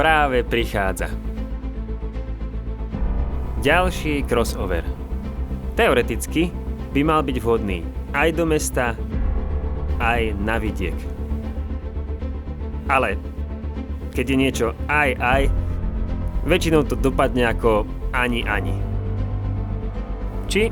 práve prichádza. Ďalší crossover. Teoreticky by mal byť vhodný aj do mesta, aj na vidiek. Ale keď je niečo aj, väčšinou to dopadne ako ani. Či?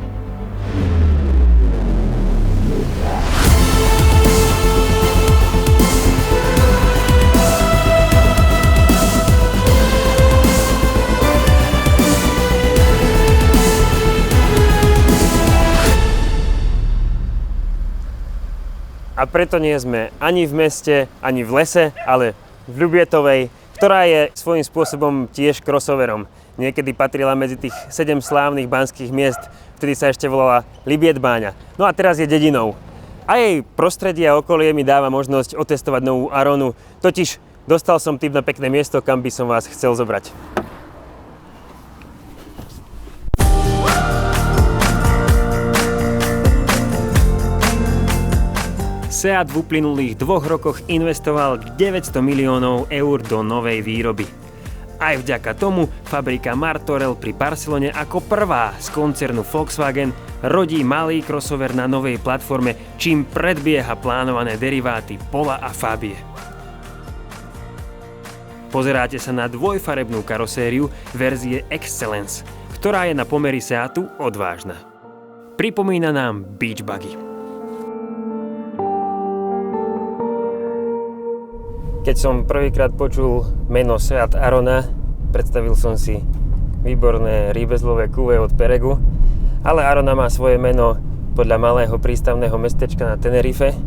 A preto nie sme ani v meste, ani v lese, ale v Ľubietovej, ktorá je svojím spôsobom tiež crossoverom. Niekedy patrila medzi tých 7 slávnych banských miest, vtedy sa ešte volala Libietbáňa. No a teraz je dedinou. A jej prostredie a okolie mi dáva možnosť otestovať novú Aronu. Totiž dostal som tip na pekné miesto, kam by som vás chcel zobrať. SEAT v uplynulých 2 rokoch investoval 900 miliónov eur do novej výroby. Aj vďaka tomu fabrika Martorell pri Barcelone ako prvá z koncernu Volkswagen rodí malý crossover na novej platforme, čím predbieha plánované deriváty Pola a Fabie. Pozeráte sa na dvojfarebnú karosériu verzie Excellence, ktorá je na pomery SEATu odvážna. Pripomína nám Beach Buggy. Keď som prvýkrát počul meno SEAT Arona, predstavil som si výborné rýbezlové kuve od Peregu, ale Arona má svoje meno podľa malého prístavného mestečka na Tenerife.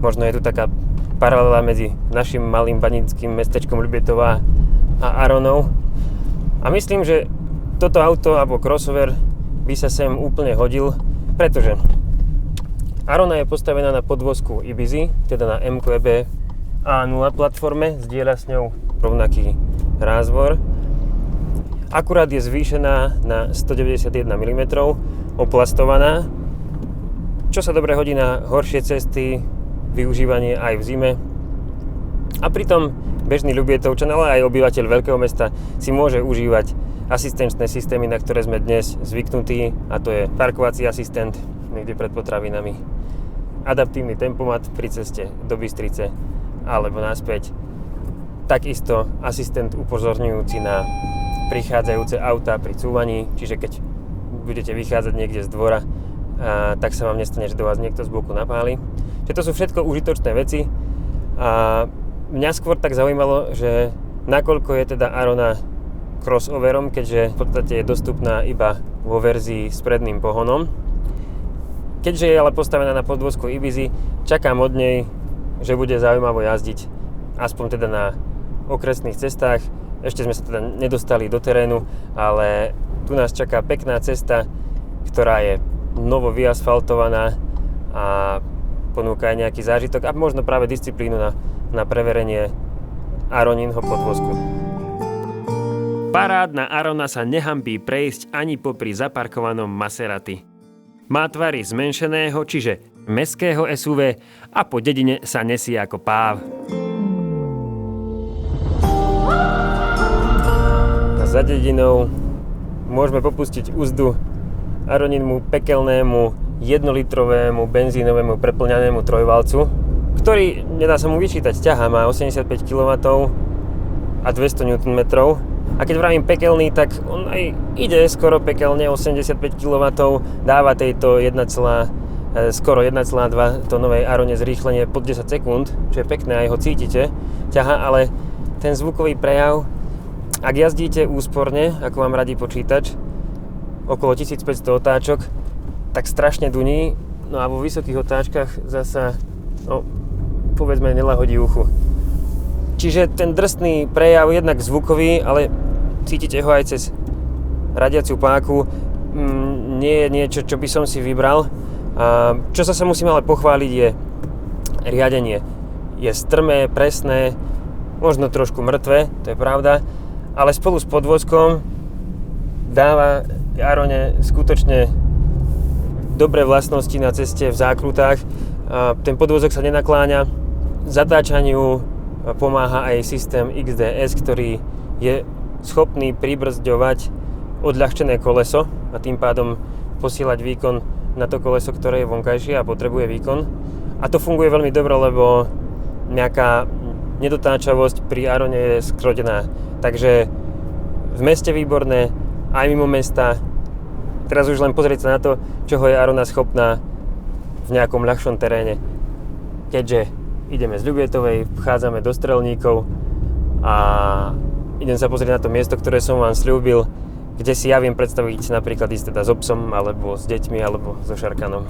Možno je tu taká paralela medzi našim malým baníckym mestečkom Ľubietova a Aronou. A myslím, že toto auto alebo crossover by sa sem úplne hodil, pretože Arona je postavená na podvozku Ibizy, teda na MQB A0 platforme, zdieľa s ňou rovnaký rázvor. Akurát je zvýšená na 191 mm, oplastovaná, čo sa dobre hodí na horšie cesty, využívanie aj v zime. A pritom bežný Ľubietovčan, ale aj obyvateľ veľkého mesta si môže užívať asistenčné systémy, na ktoré sme dnes zvyknutí, a to je parkovací asistent niekde pred potravinami, adaptívny tempomat pri ceste do Bystrice alebo naspäť. Takisto asistent upozorňujúci na prichádzajúce autá pri cúvaní, čiže keď budete vychádzať niekde z dvora, tak sa vám nestane, že do vás niekto z boku napáli. Čiže to sú všetko užitočné veci a mňa skôr tak zaujímalo, že nakoľko je teda Arona crossoverom, keďže v podstate je dostupná iba vo verzii s predným pohonom. Keďže je ale postavená na podvozku Ibizy, čakám od nej, že bude zaujímavo jazdiť aspoň teda na okresných cestách. Ešte sme sa teda nedostali do terénu, ale tu nás čaká pekná cesta, ktorá je novo vyasfaltovaná a ponúka aj nejaký zážitok a možno práve disciplínu na preverenie Aroninho podvozku. Parádna Arona sa nehanbí prejsť ani popri zaparkovanom Maserati. Má tvary zmenšeného, čiže mestského SUV a po dedine sa nesie ako páv. A za dedinou môžeme popustiť úzdu Aroninmu pekelnému 1-litrovému benzínovému preplňanému trojvalcu, ktorý, nedá sa mu vyčítať, ťaha, má 85 kW a 200 Nm. A keď vravím pekelný, tak on aj ide skoro pekelne, 85 kW, dáva tejto skoro 1,2 tónovej Arone zrýchlenie pod 10 sekúnd, čo je pekné, aj ho cítite, ťaha, ale ten zvukový prejav, ak jazdíte úsporne, ako vám radí počítač, okolo 1500 otáčok, tak strašne duní, no a vo vysokých otáčkach zasa, povedzme, nelahodí uchu. Čiže ten drsný prejav, jednak zvukový, ale cítite ho aj cez radiaciu páku, nie je niečo, čo by som si vybral. Čo sa musím ale pochváliť, je riadenie. Je strmé, presné, možno trošku mŕtve, to je pravda, ale spolu s podvozkom dáva Arone skutočne dobré vlastnosti na ceste v zákrutách. Ten podvozok sa nenakláňa, zatáčaniu pomáha aj systém XDS, ktorý je schopný pribrzďovať odľahčené koleso a tým pádom posielať výkon na to koleso, ktoré je vonkajšie a potrebuje výkon. A to funguje veľmi dobre, lebo nejaká nedotáčavosť pri Arone je skrotená. Takže v meste výborné, aj mimo mesta. Teraz už len pozrieť sa na to, čoho je Arona schopná v nejakom ľahšom teréne. Keďže ideme z Ľubietovej, vchádzame do Strelníkov a idem sa pozrieť na to miesto, ktoré som vám sľúbil, kde si ja viem predstaviť napríklad ísť teda s obsom, alebo s deťmi, alebo so Šarkanom.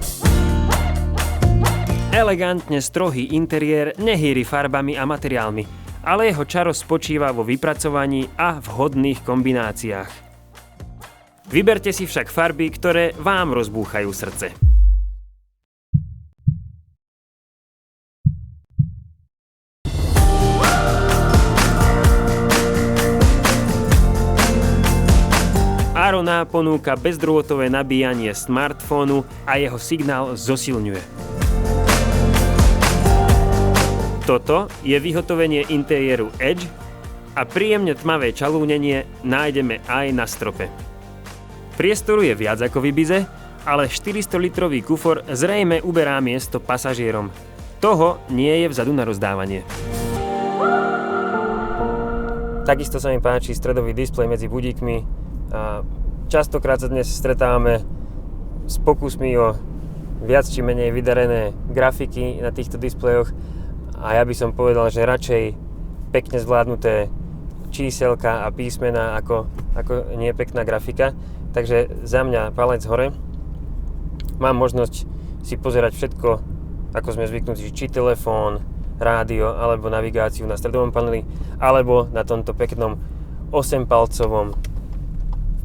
Elegantne strohý interiér nehýri farbami a materiálmi, ale jeho čaro spočíva vo vypracovaní a vhodných kombináciách. Vyberte si však farby, ktoré vám rozbúchajú srdce. Arona ponúka bezdrôtové nabíjanie smartfónu a jeho signál zosilňuje. Toto je vyhotovenie interiéru Edge a príjemne tmavé čalúnenie nájdeme aj na strope. Priestoru je viac ako v Ibize, ale 400-litrový kufor zrejme uberá miesto pasažierom. Toho nie je vzadu na rozdávanie. Takisto sa mi páči stredový displej medzi budíkmi. A častokrát sa dnes stretávame s pokusmi o viac či menej vydarené grafiky na týchto displejoch a ja by som povedal, že radšej pekne zvládnuté číselka a písmená ako nie pekná grafika. Takže za mňa palec hore. Mám možnosť si pozerať všetko, ako sme zvyknutí, či telefón, rádio alebo navigáciu na stredovom paneli, alebo na tomto peknom 8-palcovom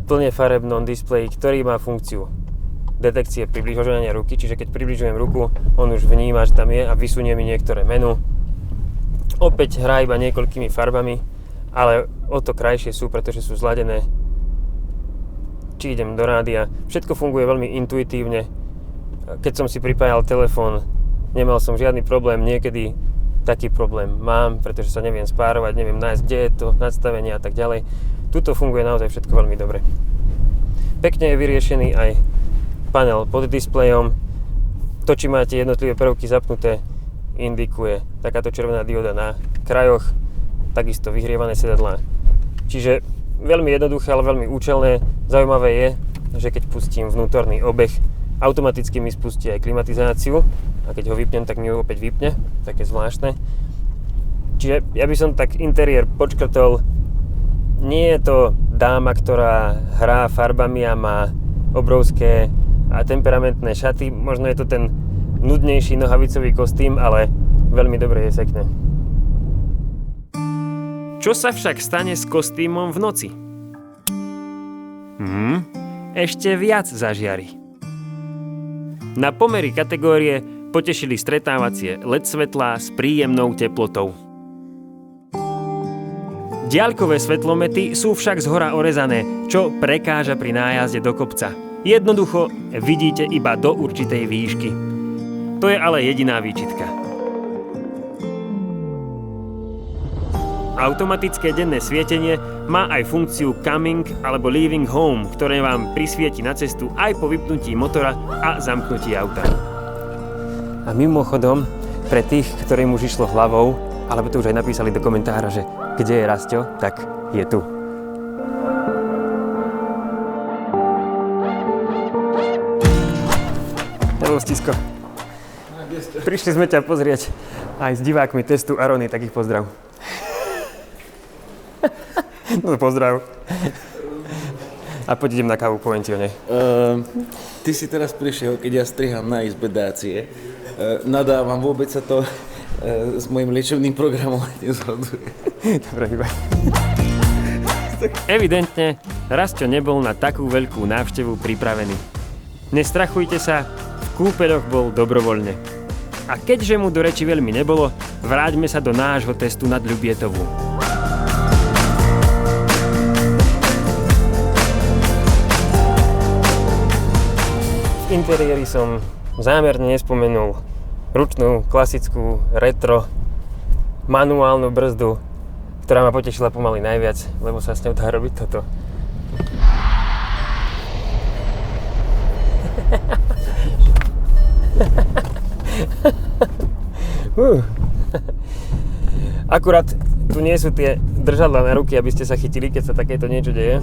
plne farebnom displeji, ktorý má funkciu detekcie približovania ruky, čiže keď približujem ruku, on už vníma, že tam je a vysunie mi niektoré menu. Opäť hrá iba niekoľkými farbami, ale o to krajšie sú, pretože sú zladené. Či idem do rádia, všetko funguje veľmi intuitívne. Keď som si pripájal telefón, nemal som žiadny problém, niekedy taký problém mám, pretože sa neviem spárovať, neviem nájsť, kde je to nastavenie a tak ďalej. Tuto funguje naozaj všetko veľmi dobre. Pekne je vyriešený aj panel pod displejom. To, či máte jednotlivé prvky zapnuté, indikuje takáto červená dioda na krajoch, takisto vyhrievané sedadlá. Čiže veľmi jednoduché, ale veľmi účelné. Zaujímavé je, že keď pustím vnútorný obeh, automaticky mi spustí aj klimatizáciu a keď ho vypnem, tak mi ho opäť vypne. Také zvláštne. Čiže ja by som tak interiér počkrtol. Nie je to dáma, ktorá hrá farbami a má obrovské a temperamentné šaty. Možno je to ten nudnejší nohavicový kostým, ale veľmi dobre je sekne. Čo sa však stane s kostýmom v noci? Ešte viac zažiari. Na pomery kategórie potešili stretávacie LED svetlá s príjemnou teplotou. Diaľkové svetlomety sú však zhora orezané, čo prekáža pri nájazde do kopca. Jednoducho vidíte iba do určitej výšky. To je ale jediná výčitka. Automatické denné svietenie má aj funkciu coming alebo leaving home, ktoré vám prisvieti na cestu aj po vypnutí motora a zamknutí auta. A mimochodom, pre tých, ktorým už išlo hlavou, alebo to už aj napísali do komentára, že kde je Rasťo, tak je tu. Hello, Stisko. Prišli sme ťa pozrieť aj s divákmi testu Arony, tak ich pozdrav. No pozdrav. A poď idem na kávu, poviem ti o nej. Ty si teraz prišiel, keď ja striham na izbe Dácie. Nadávam, vôbec sa to s mojím liečebným programom nezhoduje. Dobre, iba. Evidentne, Rasťo nebol na takú veľkú návštevu pripravený. Nestrachujte sa, v kúpeľoch bol dobrovoľne. A keďže mu do reči veľmi nebolo, vráťme sa do nášho testu nad Ľubietovú. V interiéri som zámerne nespomenul ručnú, klasickú, retro, manuálnu brzdu, ktorá ma potešila pomaly najviac, lebo sa s ňou dá robiť toto. Akurát tu nie sú tie držadlá na ruky, aby ste sa chytili, keď sa takéto niečo deje.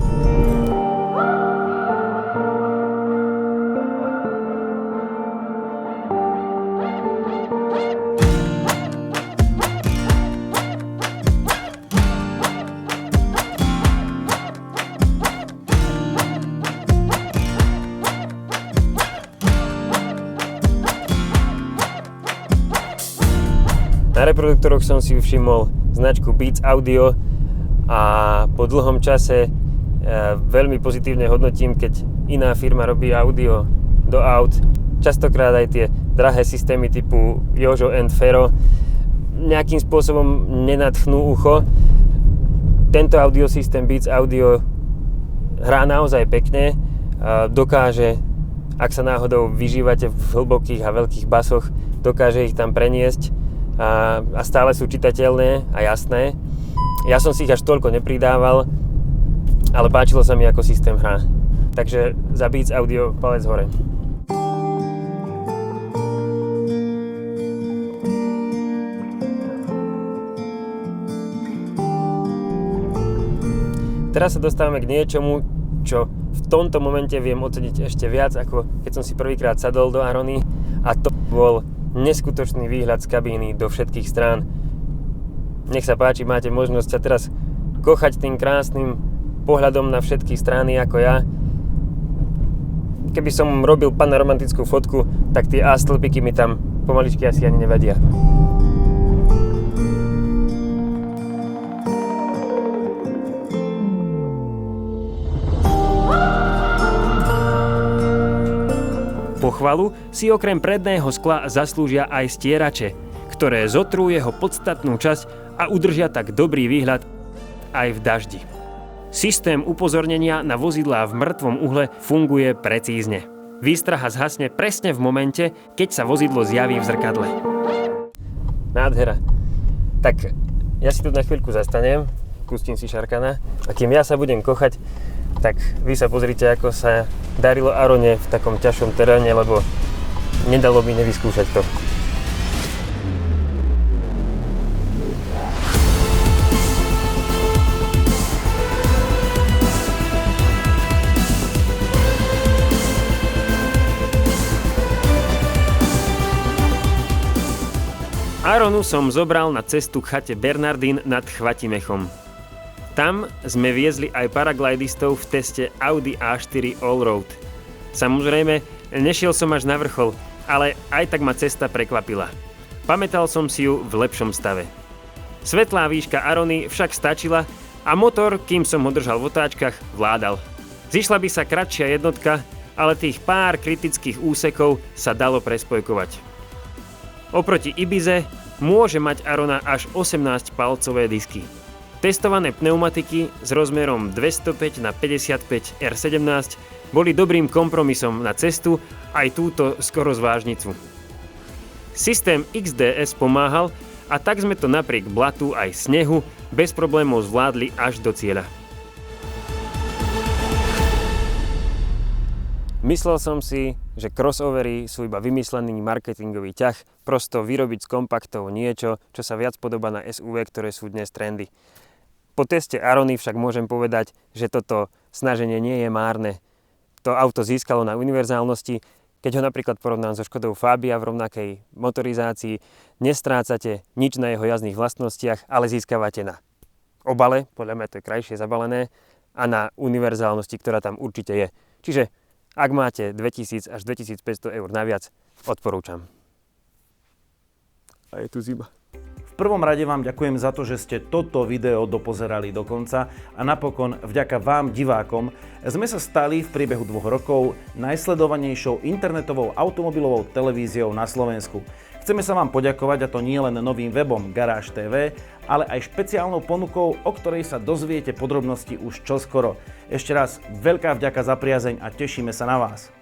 Na reproduktoroch som si všimol značku Beats Audio a po dlhom čase veľmi pozitívne hodnotím, keď iná firma robí audio do aut. Častokrát aj tie drahé systémy typu Jojo and Fero nejakým spôsobom nenadchnú ucho. Tento audiosystém Beats Audio hrá naozaj pekne, dokáže, ak sa náhodou vyžívate v hlbokých a veľkých basoch, dokáže ich tam preniesť a stále sú čitateľné a jasné. Ja som si ich až toľko nepridával, ale páčilo sa mi, ako systém hrá. Takže za Beats Audio palec hore. Teraz sa dostávame k niečomu, čo v tomto momente viem oceniť ešte viac, ako keď som si prvýkrát sadol do Arony, a to bol neskutočný výhľad z kabíny do všetkých strán. Nech sa páči, máte možnosť sa teraz kochať tým krásnym pohľadom na všetky strany ako ja. Keby som robil panoramatickú fotku, tak tie A-stĺpiky mi tam pomaličky asi ani nevadia. Pochvalu si okrem predného skla zaslúžia aj stierače, ktoré zotrú jeho podstatnú časť a udržia tak dobrý výhľad aj v daždi. Systém upozornenia na vozidlá v mŕtvom uhle funguje precízne. Výstraha zhasne presne v momente, keď sa vozidlo zjaví v zrkadle. Nádhera. Tak ja si tu na chvíľku zastanem, pustím si Sharkana a kým ja sa budem kochať, tak vy sa pozrite, ako sa darilo Arone v takom ťažšom teréne, lebo nedalo by nevyskúšať to. Aronu som zobral na cestu k chate Bernardín nad Chvatimechom. Tam sme viezli aj paraglidistov v teste Audi A4 Allroad. Samozrejme, nešiel som až na vrchol, ale aj tak ma cesta prekvapila. Pamätal som si ju v lepšom stave. Svetlá výška Arony však stačila a motor, kým som ho držal v otáčkach, vládal. Zišla by sa kratšia jednotka, ale tých pár kritických úsekov sa dalo prespojkovať. Oproti Ibize môže mať Arona až 18-palcové disky. Testované pneumatiky s rozmerom 205 na 55 R17 boli dobrým kompromisom na cestu aj túto skoro zvážnicu. Systém XDS pomáhal a tak sme to napriek blatu aj snehu bez problémov zvládli až do cieľa. Myslel som si, že crossovery sú iba vymyslený marketingový ťah, prosto vyrobiť z kompaktov niečo, čo sa viac podobá na SUV, ktoré sú dnes trendy. Po teste Arony však môžem povedať, že toto snaženie nie je márne. To auto získalo na univerzálnosti, keď ho napríklad porovnám so Škodou Fabia v rovnakej motorizácii, nestrácate nič na jeho jazdných vlastnostiach, ale získavate na obale, podľa mňa to je krajšie zabalené, a na univerzálnosti, ktorá tam určite je. Čiže ak máte 2000 až 2500 eur naviac, odporúčam. A je tu zima. V prvom rade vám ďakujem za to, že ste toto video dopozerali do konca a napokon vďaka vám, divákom, sme sa stali v priebehu 2 rokov najsledovanejšou internetovou automobilovou televíziou na Slovensku. Chceme sa vám poďakovať, a to nie len novým webom Garáž TV, ale aj špeciálnou ponukou, o ktorej sa dozviete podrobnosti už čoskoro. Ešte raz veľká vďaka za priazeň a tešíme sa na vás.